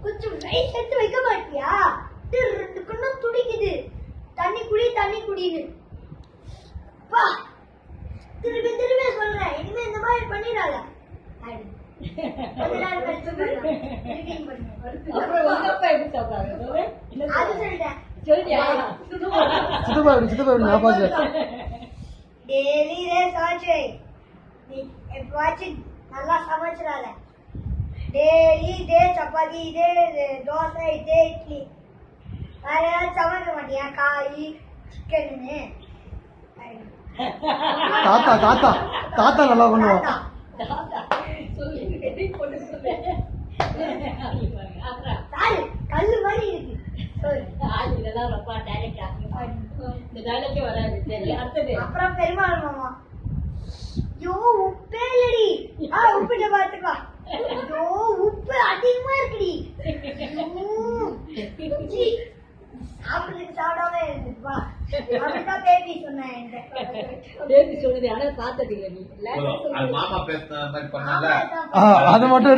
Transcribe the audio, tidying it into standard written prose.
கொஞ்சம் ரைஸ் எடுத்து வைக்க மாட்டியா? ரெண்டு கண்ணும் துடிக்குது. தண்ணி குடி தண்ணி குடின்னு திருப்பி திருப்பி சொல்றேன். இனிமே இந்த மாதிரி பண்ணிடாத. நல்லா சமைச்சிடாத. டெய்லி இதே சப்பாத்தி, இதே தோசை, இதே இட்லி. வேற ஏதாவது சமைக்க மாட்டியா? காய் சிக்கன்னு. தாத்தா தாத்தா தாத்தா நல்லா பண்ணுவோம். கல்லு மாதிரி இருக்கு. அப்புறம் பெருமாள் மாமா, ஐயோ உப்பே இல்லடி. உப்பிட்ட பாத்துக்கா. ஐயோ உப்பு அதிகமா இருக்குடி. சாப்பிடுறதுக்கு சாப்பிடாம இருந்துப்பா. அப்படிதான் பேபி சொன்னேன். பேபி சொல்லுது. ஆனா பார்த்தது அது மட்டும்